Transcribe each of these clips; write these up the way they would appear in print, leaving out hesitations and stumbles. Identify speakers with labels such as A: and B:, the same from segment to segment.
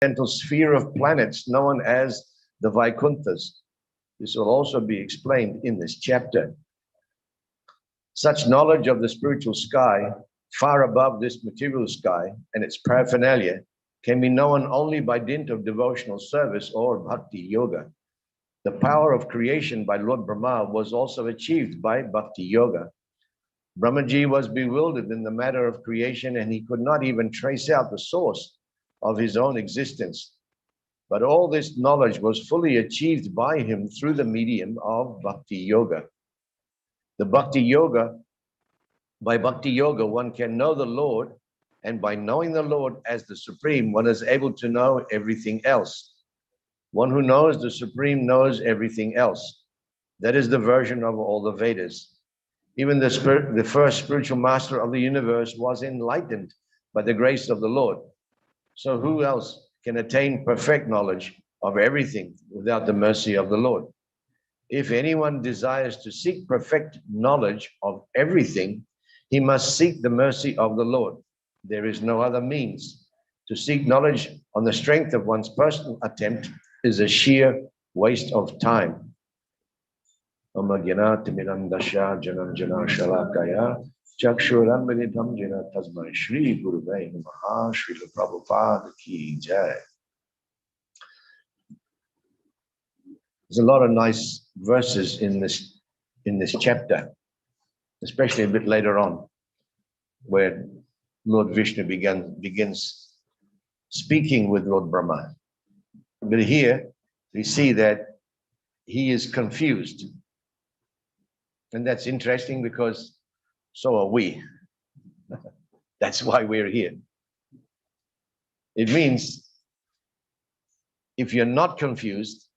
A: sphere of planets known as the Vaikunthas. This will also be explained in this chapter. Such knowledge of the spiritual sky, far above this material sky and its paraphernalia, can be known only by dint of devotional service or bhakti yoga. The power of creation by Lord Brahma was also achieved by bhakti yoga. Brahmaji was bewildered in the matter of creation, and he could not even trace out the source of his own existence. But all this knowledge was fully achieved by him through the medium of bhakti yoga. By bhakti yoga, one can know the Lord, and by knowing the Lord as the Supreme, one is able to know everything else. One who knows the Supreme knows everything else. That is the version of all the Vedas. Even the first spiritual master of the universe was enlightened by the grace of the Lord. So who else can attain perfect knowledge of everything without the mercy of the Lord? If anyone desires to seek perfect knowledge of everything, he must seek the mercy of the Lord. There is no other means. To seek knowledge on the strength of one's personal attempt is a sheer waste of time. Srila Prabhupada ki jai. There's a lot of nice verses in this chapter, especially a bit later on, where Lord Vishnu begins speaking with Lord Brahma. But here we see that he is confused. And that's interesting because so are we. That's why we're here. It means if you're not confused,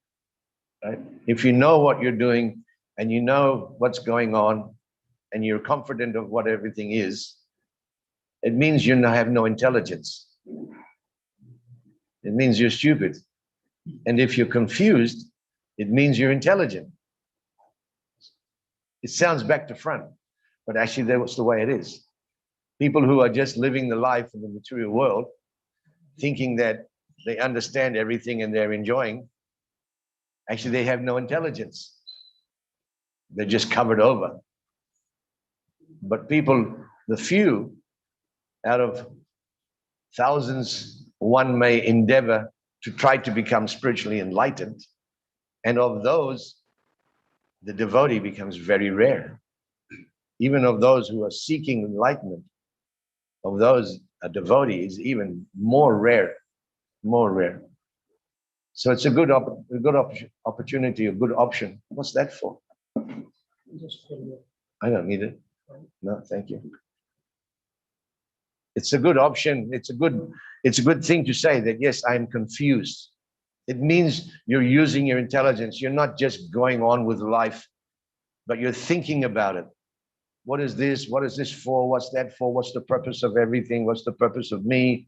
A: right? If you know what you're doing and you know what's going on and you're confident of what everything is, it means you have no intelligence. It means you're stupid. And if you're confused, it means you're intelligent. It sounds back to front, but actually that's the way it is. People who are just living the life in the material world, thinking that they understand everything and they're enjoying, actually they have no intelligence. They're just covered over. But people, the few out of thousands, one may endeavor to try to become spiritually enlightened. And of those, the devotee becomes very rare. Even of those who are seeking enlightenment, of those, a devotee is even more rare, more rare. So it's a good opportunity, a good option. What's that for? I don't need it. No, thank you. It's a good option. It's a good thing to say that, yes, I'm confused. It means you're using your intelligence. You're not just going on with life, but you're thinking about it. What is this? What is this for? What's that for? What's the purpose of everything? What's the purpose of me?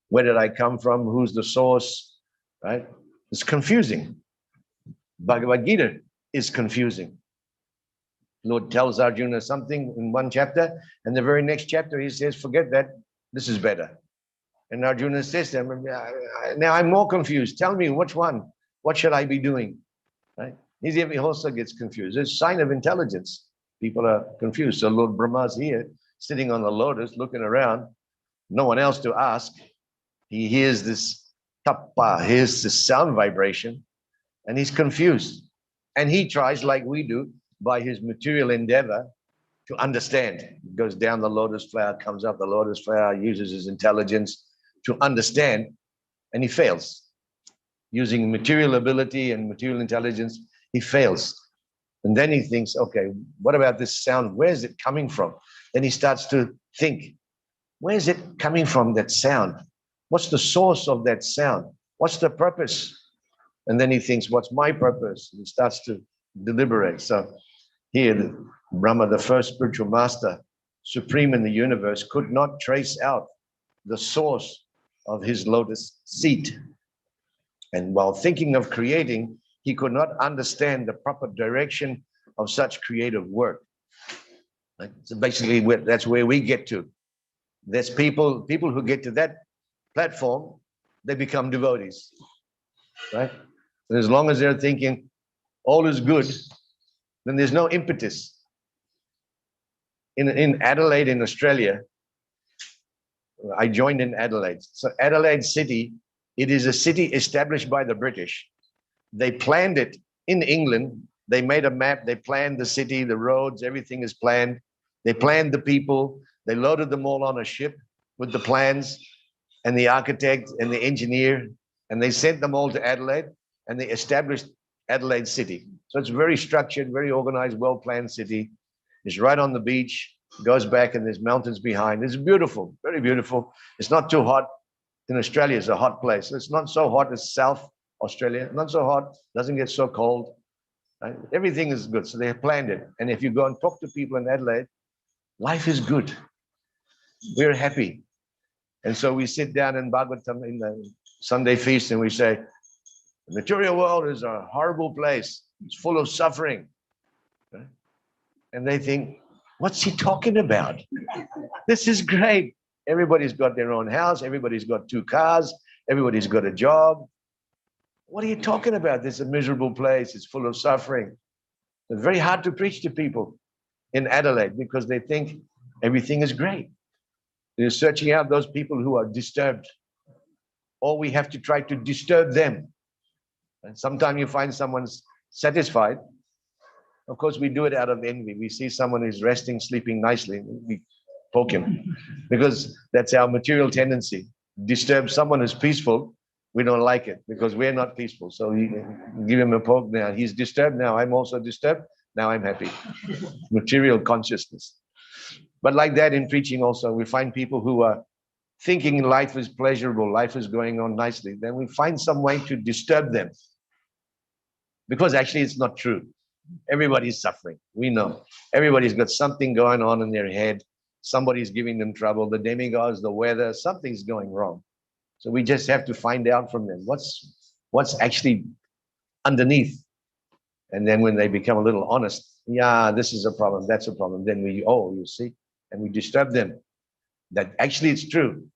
A: Where did I come from? Who's the source? Right? It's confusing. Bhagavad Gita is confusing. Lord tells Arjuna something in one chapter, and the very next chapter he says, forget that, this is better. And Arjuna says to him, now I'm more confused. Tell me which one. What should I be doing? Right? He also gets confused. It's a sign of intelligence. People are confused. So Lord Brahma's here, sitting on the lotus, looking around, no one else to ask. He hears this tappa, hears this sound vibration, and he's confused. And he tries, like we do, by his material endeavor, to understand. He goes down the lotus flower, comes up the lotus flower, uses his intelligence to understand, and he fails. Using material ability and material intelligence, he fails. And then he thinks, okay, what about this sound? Where is it coming from? Then he starts to think, where is it coming from, that sound? What's the source of that sound? What's the purpose? And then he thinks, what's my purpose? And he starts to deliberate. So here, Brahma, the first spiritual master, supreme in the universe, could not trace out the source of his lotus seat. And while thinking of creating, he could not understand the proper direction of such creative work. Right? So basically, that's where we get to. There's people who get to that platform, they become devotees, right? And as long as they're thinking all is good, then there's no impetus. In Adelaide, in Australia, I joined in Adelaide. So Adelaide City, it is a city established by the British. They planned it in England. They made a map. They planned the city, the roads, everything is planned. They planned the people. They loaded them all on a ship with the plans and the architect and the engineer. And they sent them all to Adelaide and they established Adelaide City. So it's very structured, very organized, well-planned city. It's right on the beach, goes back and there's mountains behind. It's beautiful, very beautiful. It's not too hot. In Australia, it's a hot place. It's not so hot as South Australia, not so hot, doesn't get so cold. Right? Everything is good. So they have planned it. And if you go and talk to people in Adelaide, life is good. We're happy. And so we sit down in Bhagavatam in the Sunday feast and we say, the material world is a horrible place. It's full of suffering. Right? And they think, what's he talking about? This is great. Everybody's got their own house. Everybody's got 2 cars. Everybody's got a job. What are you talking about? This is a miserable place. It's full of suffering. It's very hard to preach to people in Adelaide because they think everything is great. They're searching out those people who are disturbed. Or we have to try to disturb them. And sometimes you find someone's satisfied. Of course, we do it out of envy. We see someone who's resting, sleeping nicely. We poke him because that's our material tendency. Disturb someone who's peaceful. We don't like it because we're not peaceful. So you give him a poke now. He's disturbed. Now I'm also disturbed. Now I'm happy. Material consciousness. But like that in preaching also, we find people who are thinking life is pleasurable, life is going on nicely. Then we find some way to disturb them. Because actually it's not true. Everybody's suffering. We know. Everybody's got something going on in their head. Somebody's giving them trouble. The demigods, the weather, something's going wrong. So we just have to find out from them what's actually underneath. And then when they become a little honest, yeah, this is a problem, that's a problem. Then you see, and we disturb them. That actually it's true.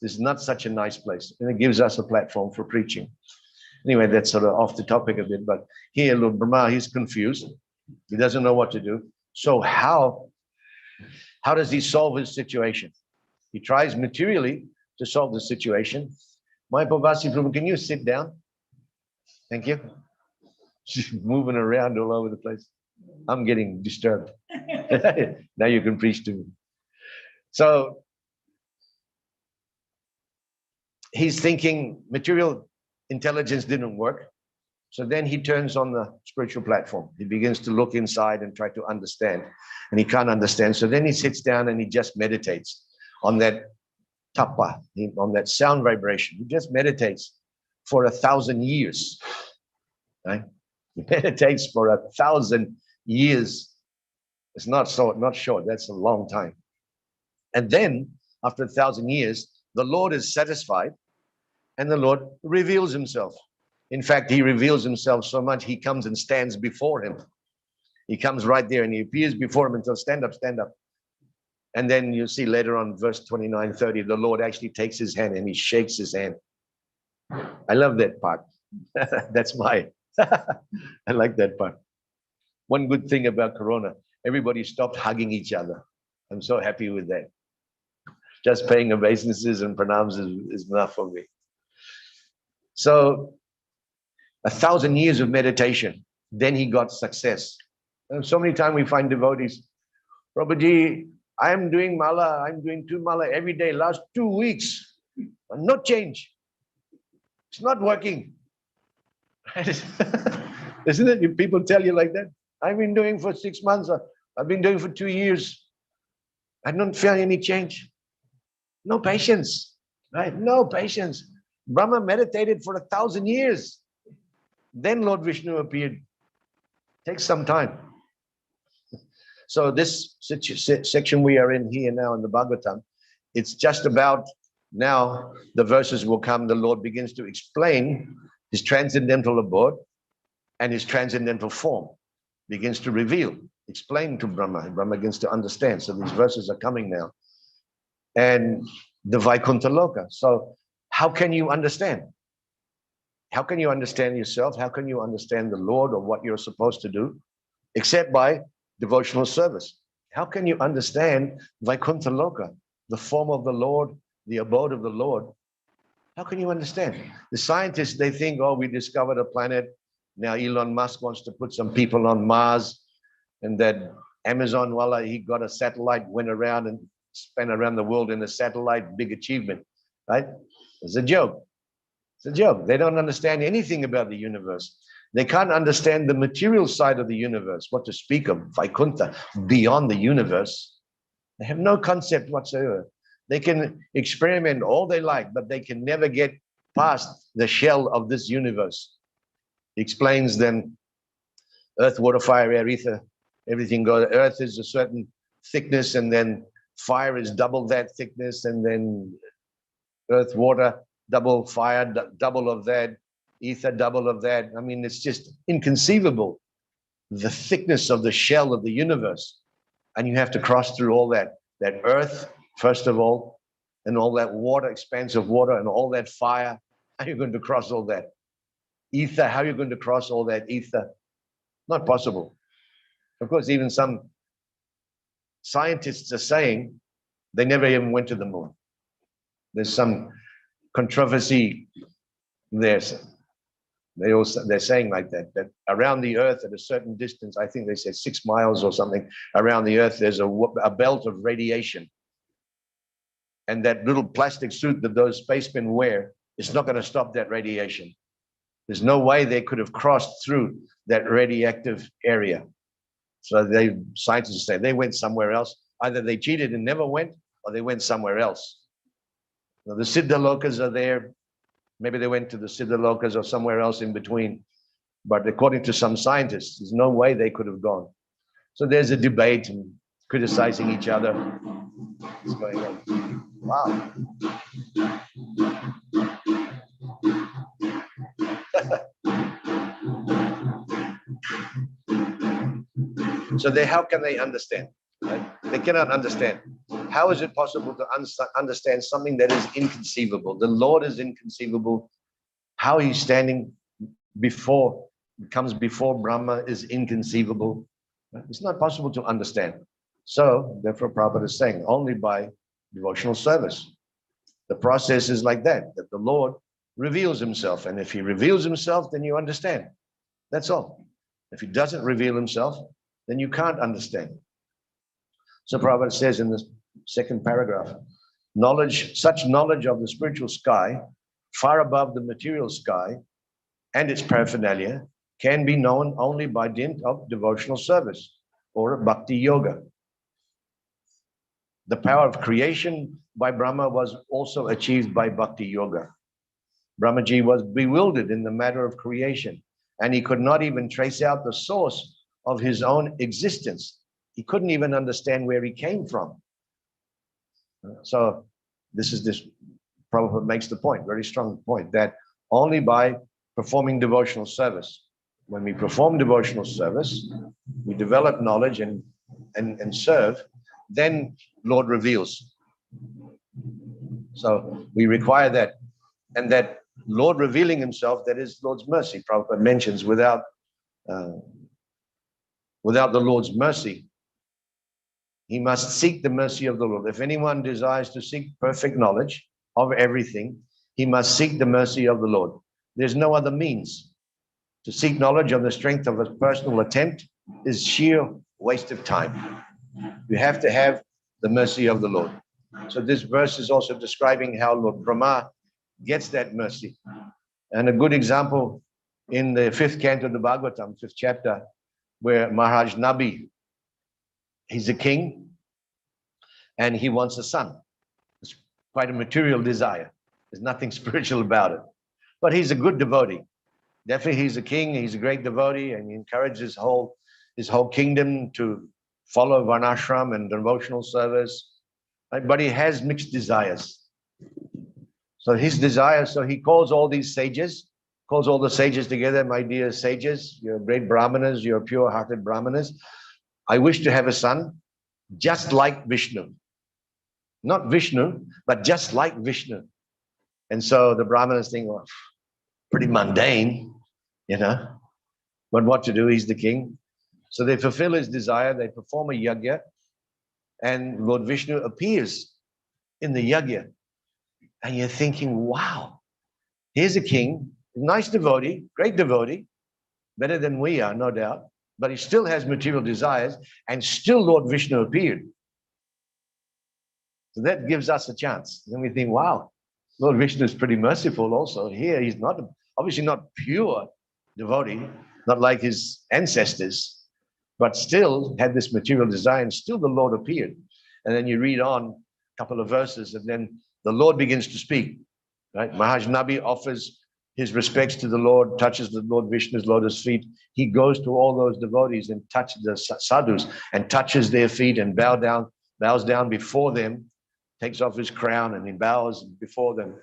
A: This is not such a nice place. And it gives us a platform for preaching. Anyway, that's sort of off the topic a bit, but here, Lord Brahma, he's confused. He doesn't know what to do. So how does he solve his situation? He tries materially to solve the situation. My Pavasi Prabhu, can you sit down? Thank you. She's moving around all over the place. I'm getting disturbed. Now you can preach to me. So he's thinking material intelligence didn't work. So then he turns on the spiritual platform. He begins to look inside and try to understand. And he can't understand. So then he sits down and he just meditates on that tapa, on that sound vibration. He just meditates for 1,000 years. Right? He meditates for 1,000 years. It's not short, that's a long time. And then after 1,000 years, the Lord is satisfied and the Lord reveals himself. In fact, he reveals himself so much, he comes and stands before him. He comes right there and he appears before him and says, stand up, stand up. And then you see later on verse 29, 30, the Lord actually takes his hand and he shakes his hand. I love that part. That's I like that part. One good thing about Corona, everybody stopped hugging each other. I'm so happy with that. Just paying obeisances and pranams is enough for me. So 1,000 years of meditation, then he got success. And so many times we find devotees, Prabhuji, I'm doing mala, I'm doing 2 mala every day, last 2 weeks, no change. It's not working. Isn't it? People tell you like that. I've been doing for 6 months. I've been doing for 2 years. I don't feel any change. No patience, right? No patience. Brahma meditated for 1,000 years. Then Lord Vishnu appeared. Takes some time. So this section we are in here now in the Bhagavatam, it's just about now the verses will come. The Lord begins to explain his transcendental abode and his transcendental form. Begins to reveal, explain to Brahma. And Brahma begins to understand. So these verses are coming now. And the Vaikuntha Loka. So how can you understand? How can you understand yourself? How can you understand the Lord or what you're supposed to do? Except by devotional service. How can you understand Vaikuntha Loka, the form of the Lord, the abode of the Lord? How can you understand? The scientists, they think, oh, we discovered a planet. Now Elon Musk wants to put some people on Mars, and that Amazon, voila, he got a satellite, went around and spent around the world in a satellite, big achievement, right? It's a joke. It's a joke. They don't understand anything about the universe. They can't understand the material side of the universe, what to speak of Vaikuntha, beyond the universe. They have no concept whatsoever. They can experiment all they like, but they can never get past the shell of this universe. He explains then earth, water, fire, air, ether, everything goes. Earth is a certain thickness, and then fire is double that thickness, and then earth, water, double fire, double of that, ether, double of that. I mean, it's just inconceivable, the thickness of the shell of the universe. And you have to cross through all that earth, first of all, and all that water, expanse of water, and all that fire. How are you going to cross all that? Ether, how are you going to cross all that ether? Not possible. Of course, even some scientists are saying they never even went to the moon. There's some controversy there. They're saying like that around the earth at a certain distance, I think they said 6 miles or something, around the earth, there's a belt of radiation. And that little plastic suit that those spacemen wear is not going to stop that radiation. There's no way they could have crossed through that radioactive area. So scientists say they went somewhere else. Either they cheated and never went, or they went somewhere else. Now, the Siddha Lokas are there. Maybe they went to the Siddha Lokas or somewhere else in between. But according to some scientists, there's no way they could have gone. So there's a debate and criticizing each other. What's going on? Wow. So how can they understand? Right? They cannot understand. How is it possible to understand something that is inconceivable? The Lord is inconceivable. How he's standing before, comes before Brahma is inconceivable. It's not possible to understand. So therefore Prabhupada is saying only by devotional service. The process is like that the Lord reveals himself. And if he reveals himself, then you understand. That's all. If he doesn't reveal himself, then you can't understand. So Prabhupada says in the second paragraph, such knowledge of the spiritual sky, far above the material sky and its paraphernalia, can be known only by dint of devotional service or bhakti yoga. The power of creation by Brahma was also achieved by bhakti yoga. Brahmaji was bewildered in the matter of creation, and he could not even trace out the source of his own existence. He couldn't even understand where he came from. So this Prabhupada makes the point, very strong point, that only by performing devotional service, when we perform devotional service, we develop knowledge and serve, then Lord reveals. So we require that, and that Lord revealing himself, that is Lord's mercy. Prabhupada mentions without the Lord's mercy, he must seek the mercy of the Lord. If anyone desires to seek perfect knowledge of everything, he must seek the mercy of the Lord. There's no other means. To seek knowledge on the strength of a personal attempt is sheer waste of time. You have to have the mercy of the Lord. So this verse is also describing how Lord Brahma gets that mercy. And a good example in the 5th canto of the Bhagavatam, 5th chapter, where Maharaj Nabi, he's a king and he wants a son. It's quite a material desire. There's nothing spiritual about it. But he's a good devotee. Definitely he's a king, he's a great devotee, and he encourages his whole kingdom to follow varnashram and devotional service. Right? But he has mixed desires. So his desire, so he calls all these sages, calls all the sages together, my dear sages, you're great brahmanas, you're pure-hearted brahmanas. I wish to have a son just like Vishnu. Not Vishnu, but just like Vishnu. And so the Brahmanas think, well, pretty mundane, you know, but what to do? He's the king. So they fulfill his desire. They perform a yajna, and Lord Vishnu appears in the yajna. And you're thinking, wow, here's a king, nice devotee, great devotee, better than we are, no doubt, but he still has material desires, and still Lord Vishnu appeared. So that gives us a chance. Then we think, wow, Lord Vishnu is pretty merciful also. Here, he's not, obviously not pure devotee, not like his ancestors, but still had this material desire, and still the Lord appeared. And then you read on a couple of verses, and then the Lord begins to speak, right? Mahajnabi offers his respects to the Lord, touches the Lord Vishnu's lotus feet. He goes to all those devotees and touches the sadhus and touches their feet and bows down before them, takes off his crown and he bows before them.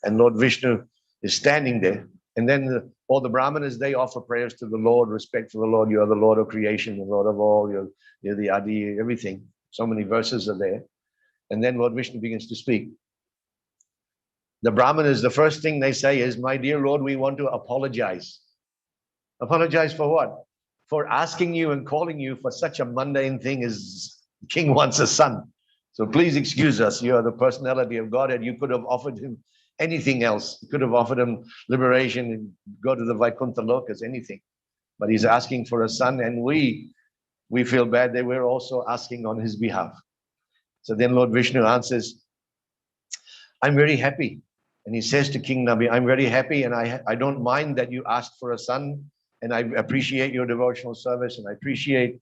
A: And Lord Vishnu is standing there. And then all the Brahmanas, they offer prayers to the Lord, respect for the Lord. You are the Lord of creation, the Lord of all. You're the Adi, everything. So many verses are there. And then Lord Vishnu begins to speak. The Brahmanas, the first thing they say is, my dear Lord, we want to apologize. Apologize for what? For asking you and calling you for such a mundane thing as the king wants a son. So please excuse us. You are the personality of Godhead. You could have offered him anything else. You could have offered him liberation and go to the Vaikuntha Lokas, anything. But he's asking for a son, and we feel bad that we're also asking on his behalf. So then Lord Vishnu answers, I'm very happy. And he says to King Nabi, I'm very happy, and I don't mind that you asked for a son, and I appreciate your devotional service, and I appreciate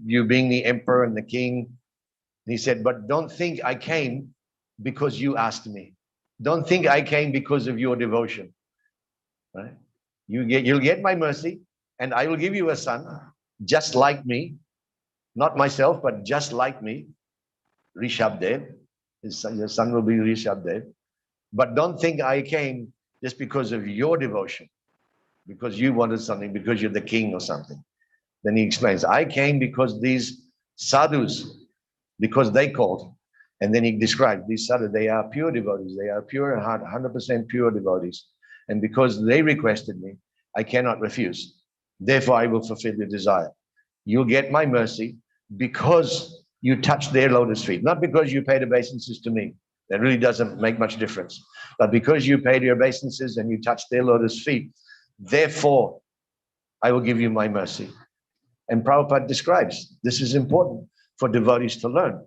A: you being the emperor and the king. And he said, but don't think I came because you asked me. Don't think I came because of your devotion. Right? You'll get my mercy, and I will give you a son, just like me, not myself, but just like me, Rishabdev. Your son will be Rishabdev. But don't think I came just because of your devotion, because you wanted something, because you're the king or something. Then he explains, I came because these sadhus, because they called. And then he described these sadhus, they are pure devotees. They are pure and 100% pure devotees. And because they requested me, I cannot refuse. Therefore, I will fulfill your desire. You'll get my mercy because you touched their lotus feet, not because you paid obeisances to me. That really doesn't make much difference. But because you paid your obeisances and you touched their lotus feet, therefore, I will give you my mercy. And Prabhupada describes, this is important for devotees to learn,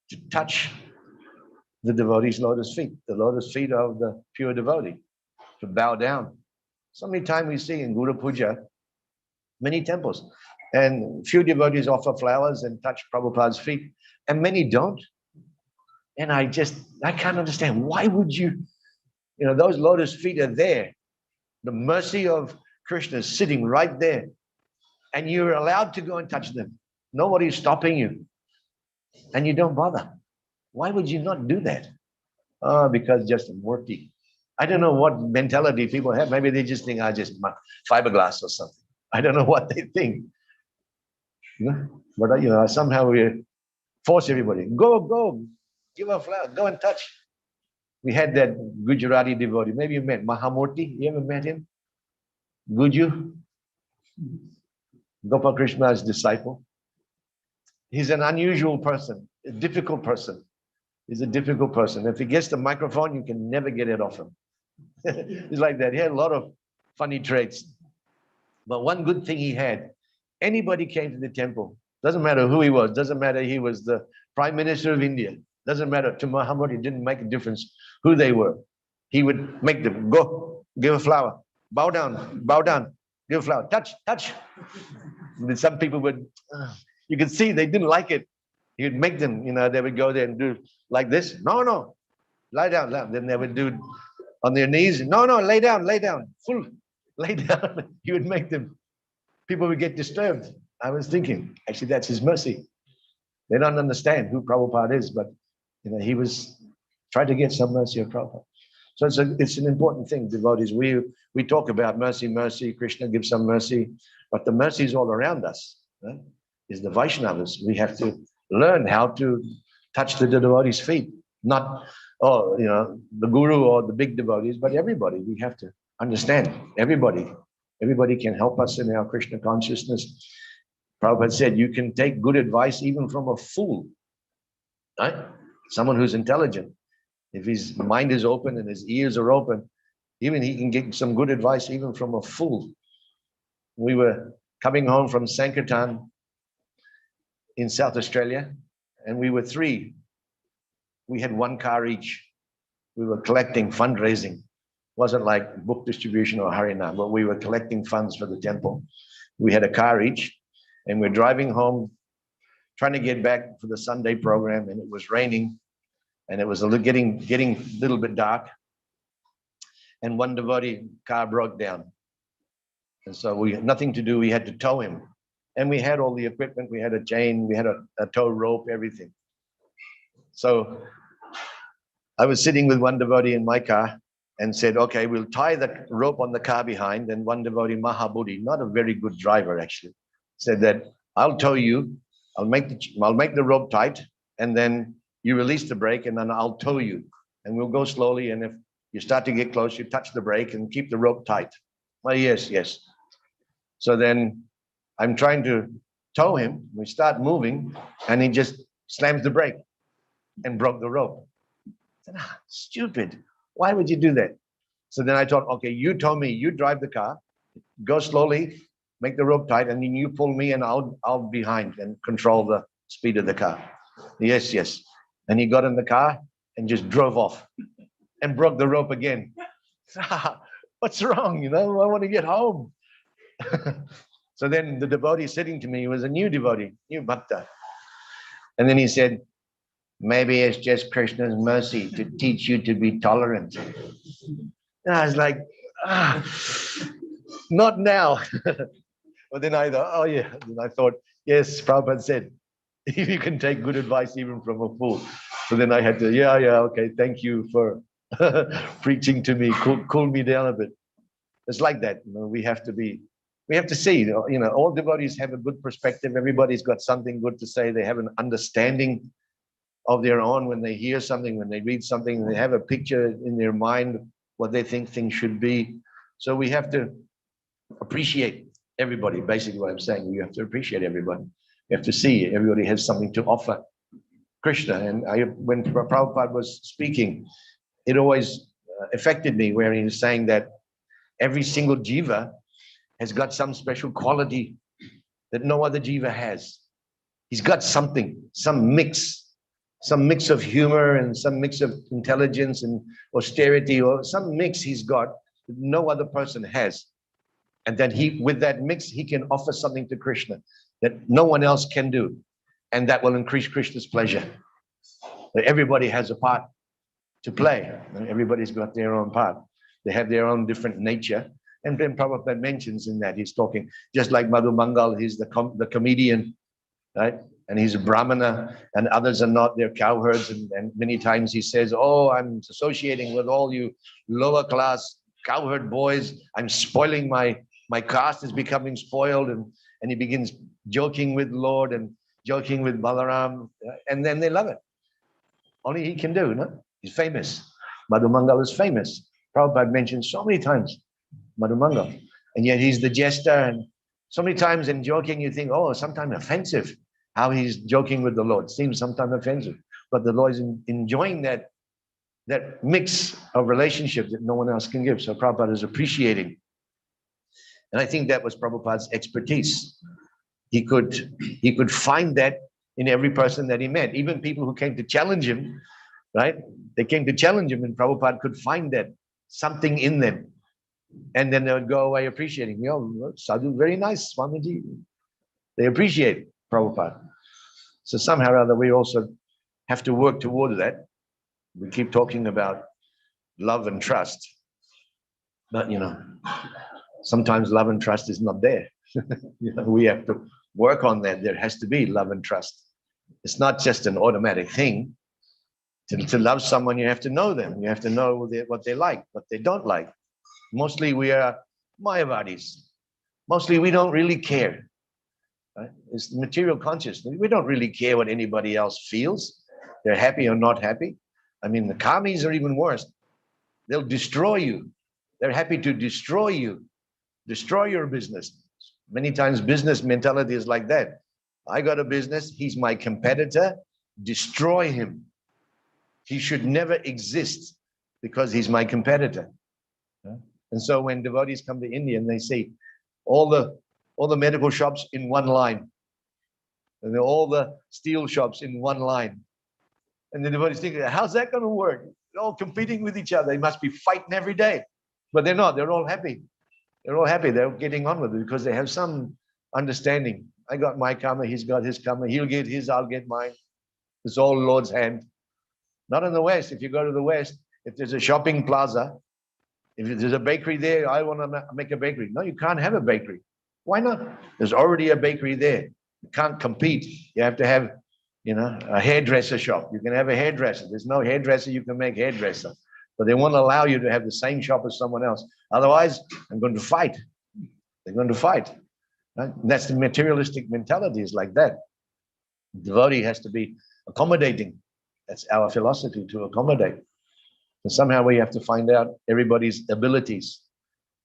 A: to touch the devotee's lotus feet, the lotus feet of the pure devotee, to bow down. So many times we see in Guru Puja, many temples, and few devotees offer flowers and touch Prabhupada's feet, and many don't. And I can't understand, why would you, those lotus feet are there. The mercy of Krishna is sitting right there, and you're allowed to go and touch them. Nobody's stopping you, and you don't bother. Why would you not do that? Because just murti. I don't know what mentality people have. Maybe they just think, just fiberglass or something. I don't know what they think. But somehow we force everybody, go, give a flower, go and touch. We had that Gujarati devotee. Maybe you met Mahamurti. You ever met him? Guju? Gopal Krishna's disciple. He's an unusual person, a difficult person. He's a difficult person. If he gets the microphone, you can never get it off him. He's like that. He had a lot of funny traits. But one good thing he had, anybody came to the temple, doesn't matter who he was, doesn't matter he was the Prime Minister of India, doesn't matter to Muhammad, it didn't make a difference who they were. He would make them go, give a flower, bow down, give a flower, touch. And some people would, you could see they didn't like it. He would make them, they would go there and do like this. No, lie down. Then they would do on their knees. No, lay down, full, lay down. He would make them, people would get disturbed. I was thinking, actually, that's his mercy. They don't understand who Prabhupada is, but he was trying to get some mercy of Prabhupada. So it's an important thing, devotees. We talk about mercy, Krishna gives some mercy, but the mercy is all around us. Right? Is the Vaishnavas. We have to learn how to touch the devotee's feet, not or the guru or the big devotees, but everybody. We have to understand everybody can help us in our Krishna consciousness. Prabhupada said you can take good advice even from a fool, right? Someone who's intelligent. If his mind is open and his ears are open, even he can get some good advice even from a fool. We were coming home from Sankirtan in South Australia, and we were three. We had one car each. We were collecting, fundraising. Wasn't like book distribution or Harinam, but we were collecting funds for the temple. We had a car each, and we're driving home, trying to get back for the Sunday program, and it was raining, and it was getting a little bit dark. And one devotee car broke down. And so we had nothing to do. We had to tow him. And we had all the equipment. We had a chain, we had a tow rope, everything. So I was sitting with one devotee in my car and said, okay, we'll tie the rope on the car behind. And one devotee, Mahabudhi, not a very good driver actually, said that I'll tow you, I'll make the rope tight, and then you release the brake, and then I'll tow you. And we'll go slowly, and if you start to get close, you touch the brake and keep the rope tight. Well, yes. So then I'm trying to tow him. We start moving, and he just slams the brake and broke the rope. I said, stupid. Why would you do that? So then I thought, okay, you tow me, you drive the car, go slowly, make the rope tight, and then you pull me, and I'll behind and control the speed of the car. Yes. And he got in the car and just drove off and broke the rope again. What's wrong? I want to get home. So then the devotee sitting to me was a new devotee, new bhakta. And then he said, maybe it's just Krishna's mercy to teach you to be tolerant. And I was like, not now. But then I thought, oh yeah. And I thought, yes, Prabhupada said, you can take good advice even from a fool. So then I had to, yeah, okay, thank you for preaching to me, cool me down a bit. It's like that. We have to see, all devotees have a good perspective. Everybody's got something good to say. They have an understanding of their own when they hear something, when they read something, they have a picture in their mind what they think things should be. So we have to appreciate everybody. Basically what I'm saying, you have to appreciate everybody. You have to see everybody has something to offer Krishna. And when Prabhupada was speaking, it always affected me where he was saying that every single jiva has got some special quality that no other jiva has. He's got something, some mix of humor and some mix of intelligence and austerity, or some mix he's got that no other person has. And then with that mix, he can offer something to Krishna that no one else can do. And that will increase Krishna's pleasure. Everybody has a part to play. Everybody's got their own part. They have their own different nature. And then Prabhupada mentions in that, he's talking, just like Madhu Mangal, he's the comedian, right? And he's a Brahmana, and others are not, they're cowherds. And many times he says, oh, I'm associating with all you lower class cowherd boys. I'm spoiling my caste is becoming spoiled. And he begins joking with Lord and joking with Balaram. And then they love it. Only he can do, no? He's famous. Madhu Mangal is famous. Prabhupada mentioned so many times Madhu Mangal. And yet he's the jester. And so many times in joking, you think, oh, sometimes offensive. How he's joking with the Lord seems sometimes offensive. But the Lord is enjoying that mix of relationship that no one else can give. So Prabhupada is appreciating. And I think that was Prabhupada's expertise. He could find that in every person that he met, even people who came to challenge him, right? They came to challenge him, and Prabhupada could find that something in them. And then they would go away appreciating, Sadhu, very nice, Swamiji. They appreciate Prabhupada. So somehow or other, we also have to work toward that. We keep talking about love and trust, but sometimes love and trust is not there. We have to work on that. There has to be love and trust. It's not just an automatic thing. To love someone, you have to know them. You have to know what they like, what they don't like. Mostly we are Mayavadis. Mostly we don't really care. Right? It's material consciousness. We don't really care what anybody else feels. They're happy or not happy. I mean, the kamis are even worse. They'll destroy you. They're happy to destroy you, destroy your business. Many times business mentality is like that. I got a business, he's my competitor, destroy him. He should never exist because he's my competitor. And so when devotees come to India and they see all the medical shops in one line, and all the steel shops in one line, and the devotees think, how's that going to work? They're all competing with each other. They must be fighting every day. But they're not. They're all happy. They're all happy. They're getting on with it because they have some understanding. I got my karma. He's got his karma. He'll get his. I'll get mine. It's all Lord's hand. Not in the West. If you go to the West, if there's a shopping plaza, if there's a bakery there, I want to make a bakery. No, you can't have a bakery. Why not? There's already a bakery there. You can't compete. You have to have, a hairdresser shop. You can have a hairdresser. There's no hairdresser, you can make hairdresser. But they won't allow you to have the same shop as someone else. Otherwise, I'm going to fight. They're going to fight. Right? And that's the materialistic mentality, is like that. The devotee has to be accommodating. That's our philosophy, to accommodate. And somehow we have to find out everybody's abilities.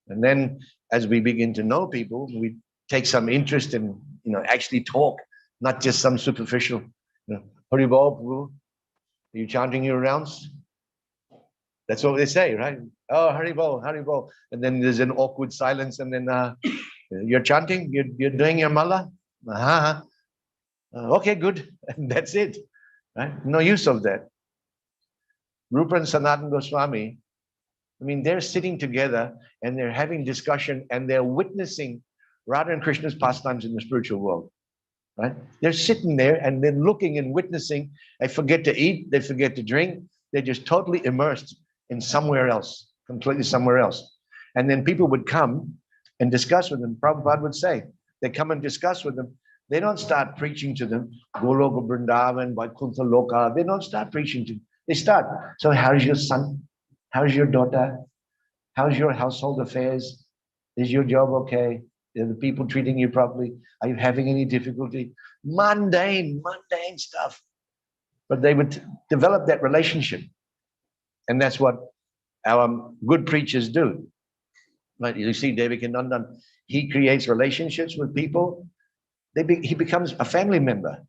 A: And then as we begin to know people, we take some interest in, actually talk, not just some superficial, Hari Bol, Prabhu, are you chanting your rounds? That's what they say, right? Oh, Hari Bol, Hari Bol. And then there's an awkward silence, and then you're chanting, you're doing your mala? Okay, good. And that's it. Right? No use of that. Rupa and Sanatana Goswami, they're sitting together and they're having discussion and they're witnessing Radha and Krishna's pastimes in the spiritual world. Right? They're sitting there and they're looking and witnessing. They forget to eat, they forget to drink. They're just totally immersed in somewhere else, completely somewhere else. And then people would come and discuss with them. Prabhupada would say, they come and discuss with them. They don't start preaching to them, Goloka Vrindavan, Vaikuntha Loka. They don't start preaching to them. They start, so how's your son? How's your daughter? How's your household affairs? Is your job okay? Are the people treating you properly? Are you having any difficulty? Mundane stuff. But they would develop that relationship. And that's what our good preachers do. Right? You see Devakinandan, he creates relationships with people. He becomes a family member.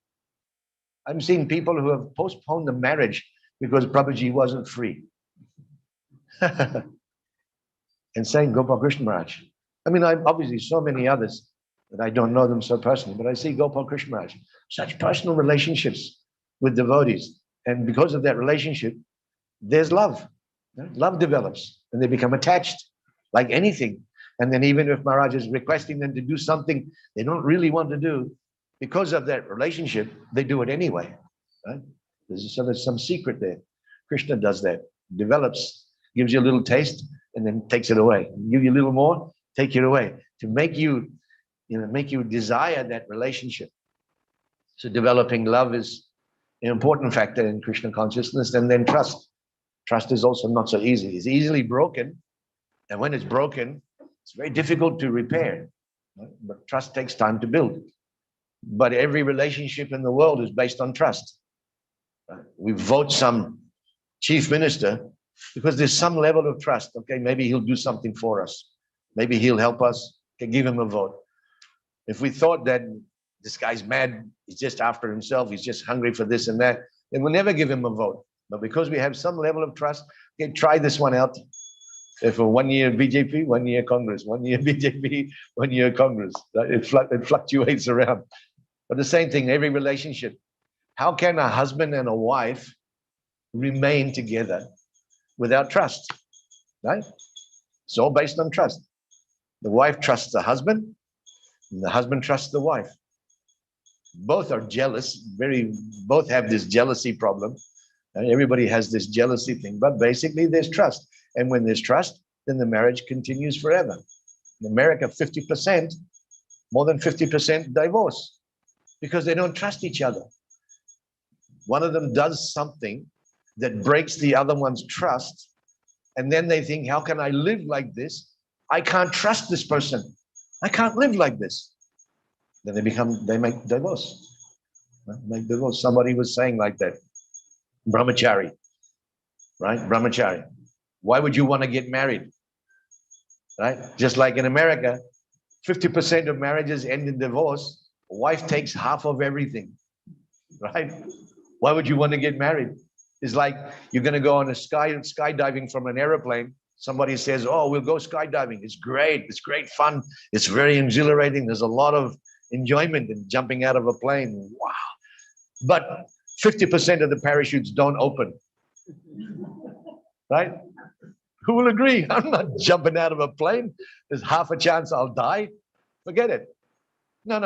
A: I'm seeing people who have postponed the marriage because Prabhuji wasn't free. And saying Gopal Krishna Maharaj. I obviously so many others that I don't know them so personally, but I see Gopal Krishna Maharaj, such personal relationships with devotees. And because of that relationship, there's love. Love develops and they become attached like anything. And then even if Maharaj is requesting them to do something they don't really want to do, because of that relationship, they do it anyway. Right? There's some secret there. Krishna does that, develops, gives you a little taste, and then takes it away. Give you a little more, take it away, to make you desire that relationship. So developing love is an important factor in Krishna consciousness. And then trust. Trust is also not so easy. It's easily broken. And when it's broken, it's very difficult to repair. Right? But trust takes time to build. But every relationship in the world is based on trust. Right? We vote some chief minister because there's some level of trust. Okay, maybe he'll do something for us. Maybe he'll help us. Okay, give him a vote. If we thought that this guy's mad, he's just after himself, he's just hungry for this and that, then we'll never give him a vote. But because we have some level of trust, okay, try this one out. For 1 year BJP, 1 year Congress, 1 year BJP, 1 year Congress. It fluctuates around. But the same thing, every relationship. How can a husband and a wife remain together without trust? Right? It's all based on trust. The wife trusts the husband, and the husband trusts the wife. Both are jealous, both have this jealousy problem. Everybody has this jealousy thing, but basically there's trust. And when there's trust, then the marriage continues forever. In America, 50%, more than 50% divorce because they don't trust each other. One of them does something that breaks the other one's trust. And then they think, how can I live like this? I can't trust this person. I can't live like this. Then they make divorce. Make divorce. Somebody was saying like that. Brahmachari. right? Brahmachari. Why would you want to get married? Right? Just like in America, 50% of marriages end in divorce. A wife takes half of everything, right? Why would you want to get married? It's like you're going to go on a skydiving from an airplane. Somebody says, "Oh, we'll go skydiving. It's great. It's great fun. It's very exhilarating. There's a lot of enjoyment in jumping out of a plane." Wow. But 50% of the parachutes don't open, right? Who will agree? I'm not jumping out of a plane. There's half a chance I'll die. Forget it. No,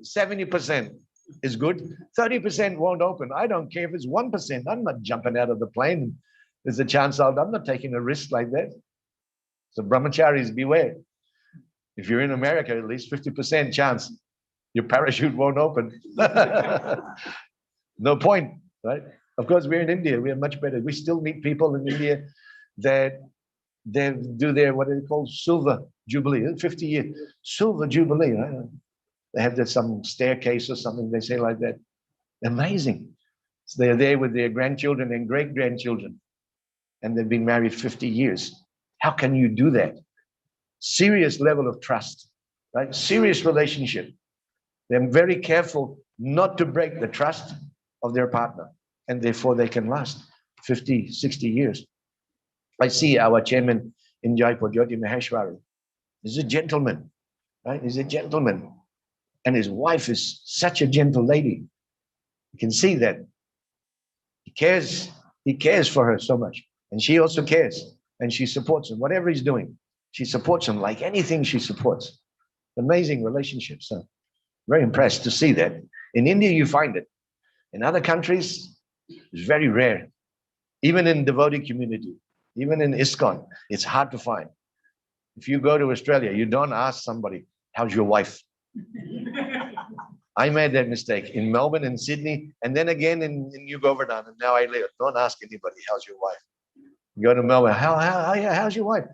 A: 70% is good. 30% won't open. I don't care if it's 1%. I'm not jumping out of the plane. There's a chance I'm not taking a risk like that. So brahmacharis, beware. If you're in America, at least 50% chance your parachute won't open. No point, right? Of course, we're in India. We are much better. We still meet people in India that they do their, what they call silver jubilee, 50 years, silver jubilee. Right? They have that some staircase or something, they say like that. Amazing. So they're there with their grandchildren and great-grandchildren, and they've been married 50 years. How can you do that? Serious level of trust, right? Serious relationship. They're very careful not to break the trust of their partner, and therefore they can last 50, 60 years. I see our chairman in Jaipur, Jyoti Maheshwari. He's a gentleman, right? He's a gentleman. And his wife is such a gentle lady. You can see that. He cares for her so much. And she also cares. And she supports him. Whatever he's doing, she supports him like anything she supports. Amazing relationship. So very impressed to see that. In India, you find it. In other countries, it's very rare. Even in devotee community, even in ISKCON, it's hard to find. If you go to Australia, you don't ask somebody, "How's your wife?" I made that mistake in Melbourne and Sydney, and then again in New Govardhan, and now I live. Don't ask anybody, "How's your wife?" You go to Melbourne, how's your wife?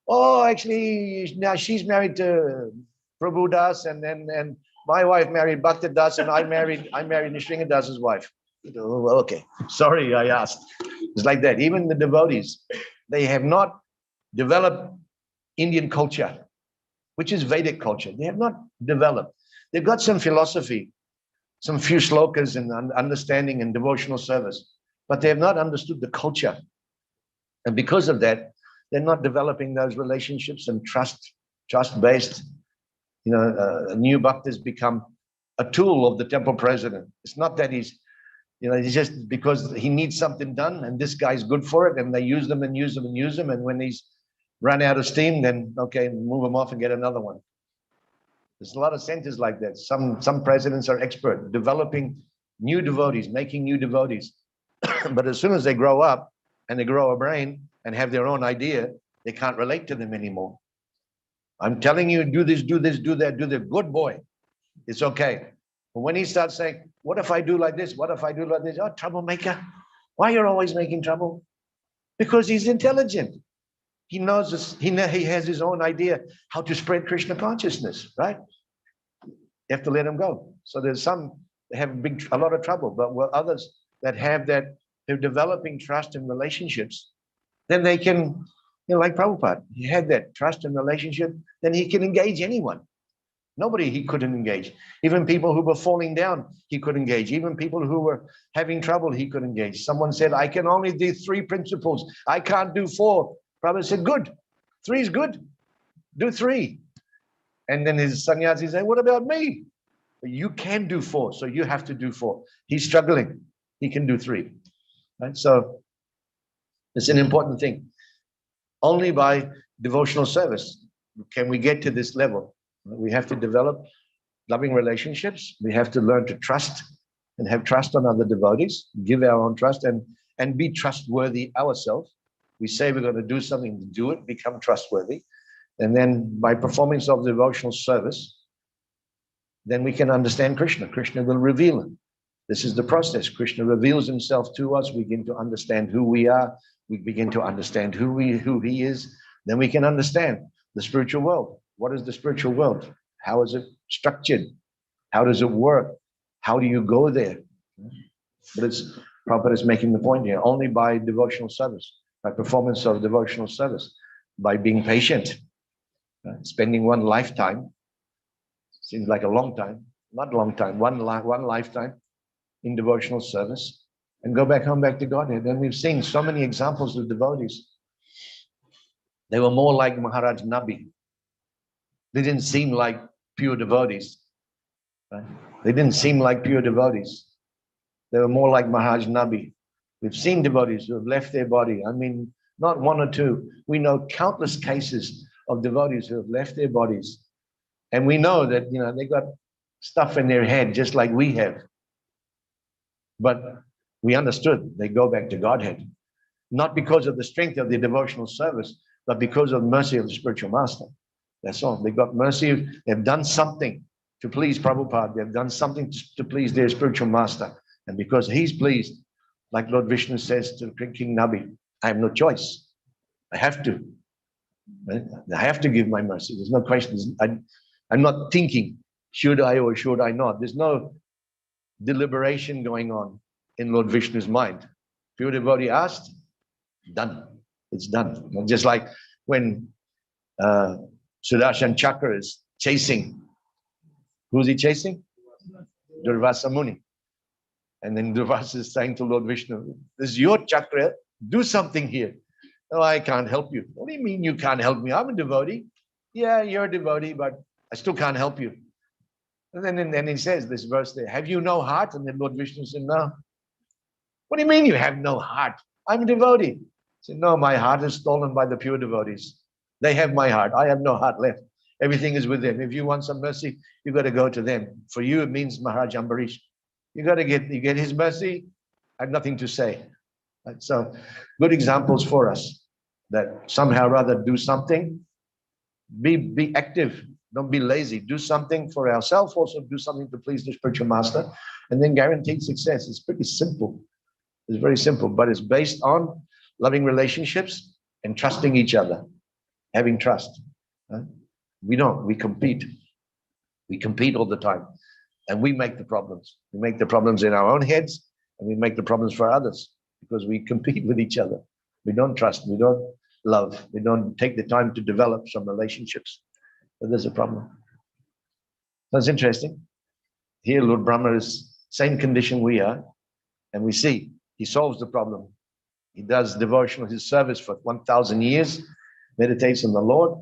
A: Oh, actually, now she's married to Prabhu Das, and my wife married Bhakta Das, and I married Nishringa Das's wife. Oh, okay, sorry, I asked. It's like that. Even the devotees, they have not developed Indian culture, which is Vedic culture. They have not developed. They've got some philosophy, some few slokas and understanding and devotional service, but they have not understood the culture. And because of that, they're not developing those relationships and trust-based. You know, a new bhakta has become a tool of the temple president. It's not that he's just because he needs something done and this guy's good for it, and they use them and use them and use them. And when he's run out of steam, then okay, move him off and get another one. There's a lot of centers like that. Some presidents are expert developing new devotees, making new devotees. But as soon as they grow up and they grow a brain and have their own idea, they can't relate to them anymore. I'm telling you, do this, do that, do the good boy. It's okay. But when he starts saying, "What if I do like this? What if I do like this?" Oh, troublemaker. Why you're always making trouble? Because he's intelligent. He knows this, he has his own idea how to spread Krishna consciousness, right? You have to let him go. So there's some that have a lot of trouble, but others that have that, they're developing trust and relationships, then they can, like Prabhupada, he had that trust and relationship, then he can engage anyone. Nobody he couldn't engage. Even people who were falling down, he could engage. Even people who were having trouble, he could engage. Someone said, "I can only do 3 principles. I can't do 4. Prabhupada said, "Good. 3 is good. Do 3. And then his sannyasi said, "What about me?" You can do 4, so you have to do 4. He's struggling. He can do 3. Right? So it's an important thing. Only by devotional service can we get to this level. We have to develop loving relationships. We have to learn to trust and have trust on other devotees, give our own trust and be trustworthy ourselves. We say we're going to do something, to do it, become trustworthy. And then by performing self-devotional service, then we can understand Krishna. Krishna will reveal him. This is the process. Krishna reveals himself to us. We begin to understand who we are. We begin to understand who he is. Then we can understand the spiritual world. What is the spiritual world? How is it structured? How does it work? How do you go there? But Prabhupada is making the point here, only by devotional service by performance of devotional service, by being patient, spending one lifetime, seems like a long time, not a long time, one lifetime in devotional service, and go back home, back to Godhead. And we've seen so many examples of devotees. They were more like Maharaj Nabi. They didn't seem like pure devotees. Right? They didn't seem like pure devotees. They were more like Maharaj Nabi. We've seen devotees who have left their body. I mean, not one or two. We know countless cases of devotees who have left their bodies. And we know that, they got stuff in their head just like we have. But we understood they go back to Godhead, not because of the strength of their devotional service, but because of the mercy of the spiritual master. That's all. They got mercy. They've done something to please Prabhupada. They've done something to please their spiritual master. And because he's pleased, like Lord Vishnu says to King Nabi, I have no choice. I have to. I have to give my mercy. There's no question. I'm not thinking, should I or should I not? There's no deliberation going on in Lord Vishnu's mind. Pure devotee asked, done. It's done. Just like when Sudarshan Chakra is chasing. Who's he chasing? Durvasa Muni. And then Durvasa is saying to Lord Vishnu, this is your chakra, do something here. Oh, I can't help you. What do you mean you can't help me? I'm a devotee. Yeah, you're a devotee, but I still can't help you. And then he says this verse there, have you no heart? And then Lord Vishnu said, no. What do you mean you have no heart? I'm a devotee. He said, no, my heart is stolen by the pure devotees. They have my heart. I have no heart left. Everything is with them. If you want some mercy, you got to go to them. For you, it means Maharaj Ambarish. You get his mercy. I have nothing to say. Right? So good examples for us that somehow rather do something. Be active. Don't be lazy. Do something for ourselves. Also do something to please the spiritual master, and then guaranteed success. It's pretty simple. It's very simple, but it's based on loving relationships and trusting each other, having trust. Right? We don't. We compete. We compete all the time, and we make the problems. We make the problems in our own heads, and we make the problems for others because we compete with each other. We don't trust. We don't love. We don't take the time to develop some relationships. But there's a problem. That's interesting. Here, Lord Brahma is same condition we are, and we see he solves the problem. He does devotional, his service for 1,000 years, meditates on the Lord,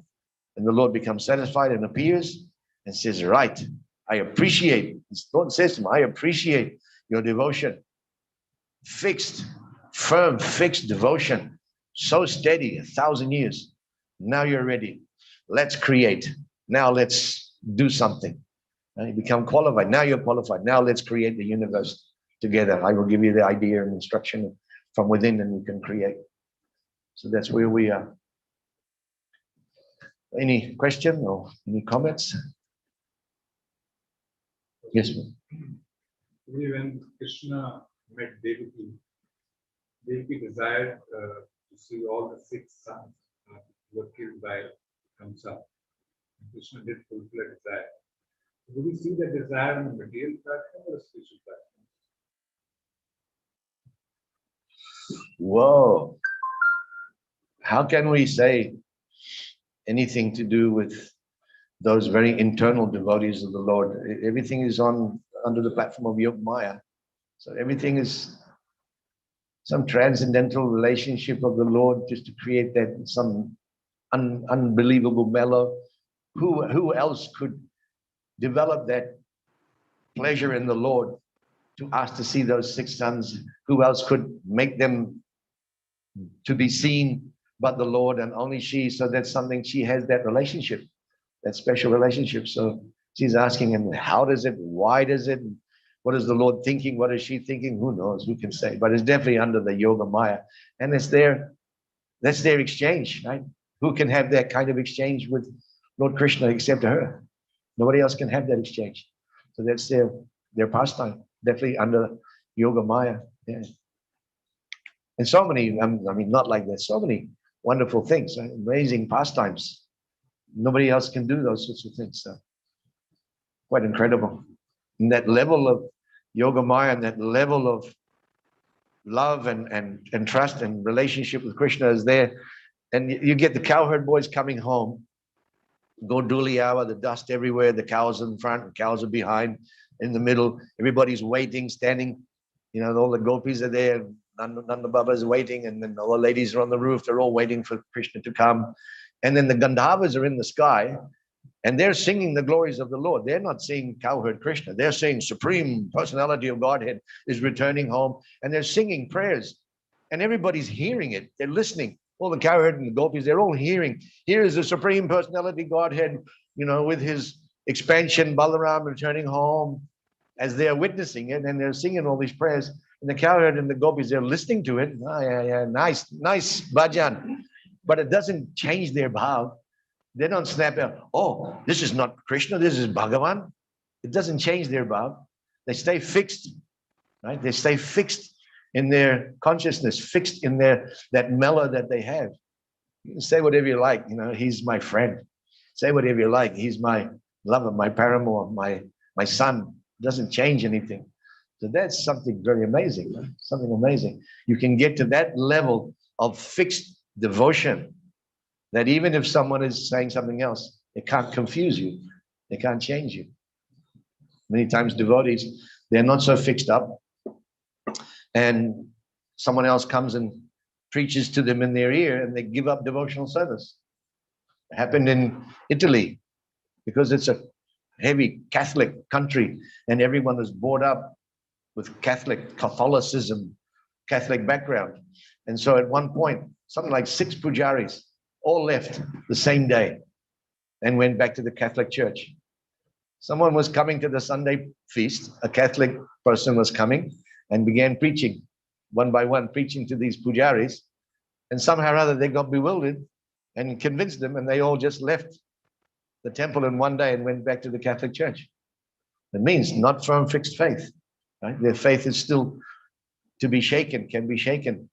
A: and the Lord becomes satisfied and appears and says, right, I appreciate, the Lord says to him, I appreciate your devotion. Fixed, firm, fixed devotion. So steady, 1,000 years. Now you're ready. Let's create. Now let's do something. And you become qualified. Now you're qualified. Now let's create the universe together. I will give you the idea and instruction from within, and you can create. So that's where we are. Any question or any comments? Yes, ma'am.
B: When Krishna met Devaki, Devaki desired to see all the 6 sons who were killed by Kamsa. Krishna did fulfill a desire. Do we see that desire on a material platform or a spiritual platform?
A: Whoa. How can we say anything to do with those very internal devotees of the Lord? Everything is under the platform of Yoga Maya. So everything is some transcendental relationship of the Lord just to create that some unbelievable mellow. Who else could develop that pleasure in the Lord to ask to see those 6 sons? Who else could make them to be seen but the Lord and only she? So that's something, she has that relationship, that special relationship. So she's asking him, how does it, why does it, what is the Lord thinking, what is she thinking? Who knows, who can say? But it's definitely under the Yoga Maya, and that's their exchange, right? Who can have that kind of exchange with Lord Krishna except her? Nobody else can have that exchange. So that's their pastime, definitely under Yoga Maya. Yeah. And so many, I mean, not like that, so many wonderful things, right? Amazing pastimes. Nobody else can do those sorts of things. So quite incredible. And that level of Yoga Maya and that level of love and trust and relationship with Krishna is there. And you get the cowherd boys coming home, go dooli hour, the dust everywhere, the cows in front, the cows are behind, in the middle, everybody's waiting, standing, all the gopis are there, Nanda Baba is waiting, and then all the ladies are on the roof, they're all waiting for Krishna to come. And then the Gandharvas are in the sky, and they're singing the glories of the Lord. They're not singing cowherd Krishna. They're saying Supreme Personality of Godhead is returning home, and they're singing prayers, and everybody's hearing it. They're listening. All the cowherd and the gopis, they're all hearing. Here is the Supreme Personality Godhead, with his expansion, Balaram returning home, as they're witnessing it, and they're singing all these prayers. And the cowherd and the gopis, they're listening to it. Oh, yeah, nice bhajan. But it doesn't change their bhav. They don't snap out, oh, this is not Krishna, this is Bhagavan. It doesn't change their bhav. They stay fixed, right? They stay fixed in their consciousness, fixed in that mellow that they have. You can say whatever you like, he's my friend. Say whatever you like, he's my lover, my paramour, my son. It doesn't change anything. So that's something very amazing, right? Something amazing. You can get to that level of fixed devotion that even if someone is saying something else, it can't confuse you. They can't change you. Many times devotees, they're not so fixed up, and someone else comes and preaches to them in their ear, and they give up devotional service. It happened in Italy, because it's a heavy Catholic country, and everyone is brought up with Catholicism, Catholic background. And so at one point, something like 6 pujaris all left the same day and went back to the Catholic Church. Someone was coming to the Sunday feast, a Catholic person was coming and began preaching, one by one, preaching to these pujaris. And somehow or other, they got bewildered and convinced them, and they all just left the temple in one day and went back to the Catholic Church. It means not firm, fixed faith. Right? Their faith is still to be shaken, can be shaken.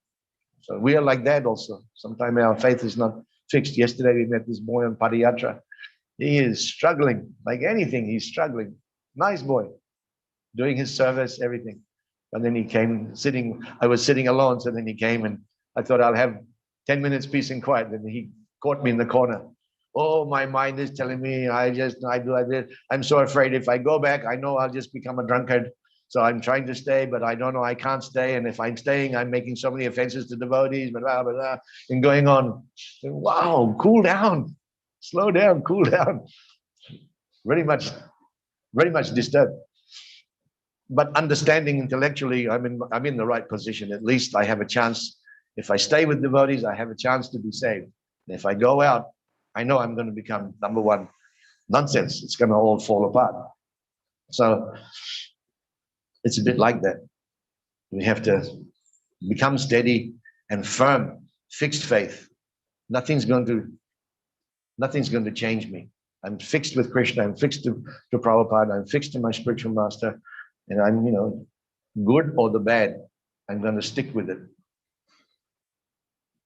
A: So we are like that also. Sometimes our faith is not fixed. Yesterday we met this boy on Padayatra. He is struggling, like anything, he's struggling. Nice boy, doing his service, everything. And then he came I was sitting alone, so then he came, and I thought I'll have 10 minutes peace and quiet. Then he caught me in the corner. Oh, my mind is telling me, I'm so afraid if I go back, I know I'll just become a drunkard. So I'm trying to stay, but I don't know, I can't stay. And if I'm staying, I'm making so many offenses to devotees, blah, blah, blah, and going on. Wow, cool down, slow down, cool down. Very much disturbed. But understanding intellectually, I'm in the right position. At least I have a chance. If I stay with devotees, I have a chance to be saved. And if I go out, I know I'm going to become number one nonsense. It's going to all fall apart. So it's a bit like that. We have to become steady and firm, fixed faith. Nothing's going to change me. I'm fixed with Krishna. I'm fixed to Prabhupada. I'm fixed to my spiritual master. And I'm, good or the bad, I'm going to stick with it.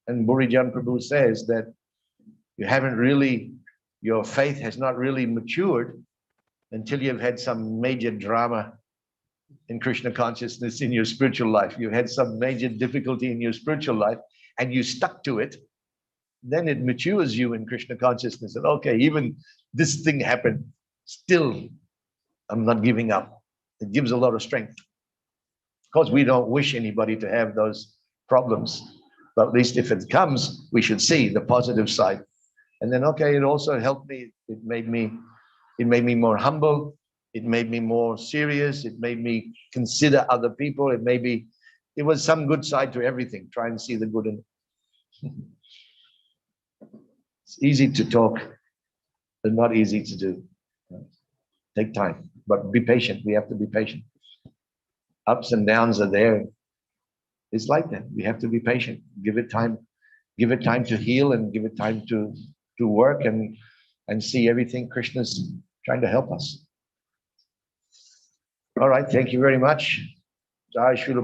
A: And Burijan Prabhu says that your faith has not really matured until you've had some major drama in Krishna consciousness in your spiritual life. You've had some major difficulty in your spiritual life and you stuck to it. Then it matures you in Krishna consciousness. And okay, even this thing happened, still I'm not giving up. It gives a lot of strength. Of course, we don't wish anybody to have those problems, but at least if it comes, we should see the positive side. And then, okay, it also helped me. It made me more humble. It made me more serious. It made me consider other people. It was some good side to everything. Try and see the good in it. It's easy to talk, but not easy to do. Take time, but be patient. We have to be patient. Ups and downs are there. It's like that. We have to be patient. Give it time. Give it time to heal, and give it time to work and see everything Krishna's trying to help us. All right. Thank you very much. Jai Srila